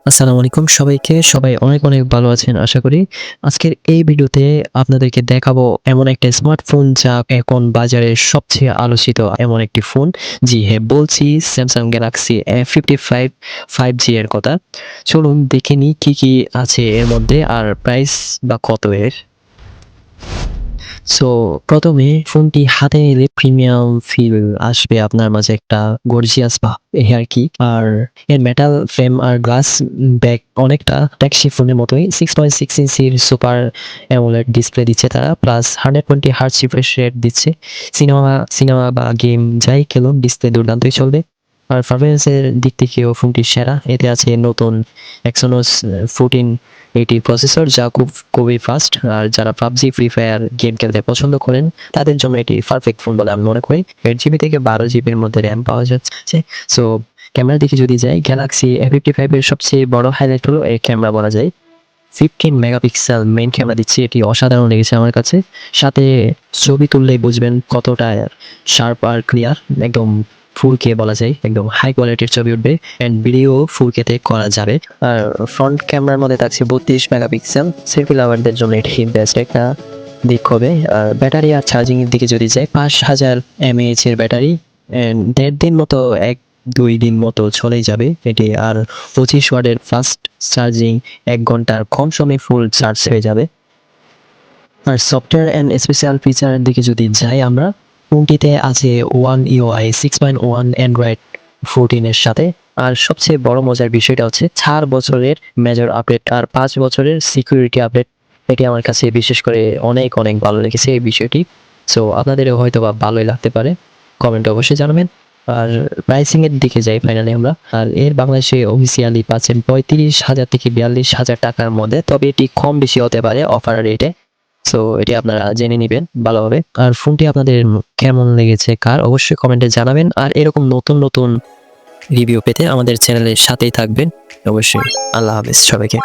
আসসালামু আলাইকুম সবাইকে। সবাই অনেক, অনেক ভালো আছেন আশা করি। আজকের এই ভিডিওতে আপনাদেরকে দেখাবো এমন একটা স্মার্টফোন যা এখন বাজারে সবচেয়ে আলোচিত এমন একটি ফোন। জি হ্যাঁ, বলছি Samsung Galaxy A55 5G এর কথা। চলুন দেখে নিই কি আছে এর মধ্যে আর প্রাইস বা কত এর। সো ১ম এ ফোনটি হাতে নিলে প্রিমিয়াম ফিল আসবে আপনার মাঝে একটা গর্জিয়াস ভাব এই আরকি। আর এর মেটাল ফ্রেম আর গ্লাস ব্যাক অনেকটা ট্যাক্সি ফোনের মতোই 6.6 ইঞ্চির সুপার অ্যামোলেড ডিসপ্লে দিচ্ছে তারা। প্লাস 120 হার্টজ রিফ্রেশ রেট দিচ্ছে। সিনেমা বা গেম যাই খেলুন ডিসপ্লে দুর্দান্তই চলবে। আর পারফরম্যান্স এর দিক থেকেও ফোনটি সেরা। এতে আছে নতুন Exynos 1480 প্রসেসর যা খুবই ফাস্ট। আর যারা PUBG, Free Fire গেম খেলতে পছন্দ করেন তাদের জন্য এটি পারফেক্ট ফোন বলে আমি মনে করি। 8GB থেকে 12GB এর মধ্যে RAM পাওয়া যাচ্ছে। সো ক্যামেরার দিকে যদি যাই, Galaxy A55 এর সবচেয়ে বড় হাইলাইট হলো এর ক্যামেরা বলা যায়। 15 মেগাপিক্সেল মেইন ক্যামেরা দিচ্ছে, এটি অসাধারণ লেগেছে আমার কাছে। সাথে ছবি তুললেই বুঝবেন কতটা শার্প আর ক্লিয়ার। একদম 4K বলা যায়, একদম হাই কোয়ালিটির ছবি উঠবে অ্যান্ড ভিডিও 4K তে করা যাবে। আর ফ্রন্ট ক্যামেরার মধ্যে থাকছে 32 মেগাপিক্সেল। সেলফি লাভারদের জন্য এটি বেস্ট একটা দিক হবে। আর ব্যাটারি আর চার্জিং এর দিকে যদি যাই, 5000 mAh এর ব্যাটারি অ্যান্ড 1.5 দিন মতো 1-2 দিন মতো চলেই যাবে এটি। আর 25 ওয়াটের ফাস্ট চার্জিং 1 ঘন্টার কম সময়ে ফুল চার্জ হয়ে যাবে। আর সফটওয়্যার অ্যান্ড স্পেশাল ফিচারের দিকে যদি যাই আমরা, ফোনটিতে আছে One UI 6.1 অ্যান্ড্রয়েড 14 এর সাথে। আর সবচেয়ে বড় মজার বিষয়টা হচ্ছে 4 বছরের মেজর আপডেট আর 5 বছরের সিকিউরিটি আপডেট। এটি আমার কাছে বিশেষ করে অনেক, অনেক ভালো লেগেছে এই বিষয়টি। সো আপনাদেরও হয়তোবা ভালোই লাগতে পারে। কমেন্টে অবশ্যই জানাবেন। আর প্রাইসিং এর দিকে যাই ফাইনালি আমরা। আর এর বাংলাদেশে অফিসিয়ালি পাচ্ছেন 35,000 থেকে 42,000 টাকার মধ্যে। তবে এটি কম বেশি হতে পারে অফার রেটে। সো এটি আপনারা জেনে নিবেন ভালোভাবে। আর ফোনটি আপনাদের কেমন লেগেছে কার অবশ্যই কমেন্টে জানাবেন। আর এরকম নতুন, নতুন রিভিউ পেতে আমাদের চ্যানেলের সাথেই থাকবেন অবশ্যই। আল্লাহ হাফেজ সবাইকে।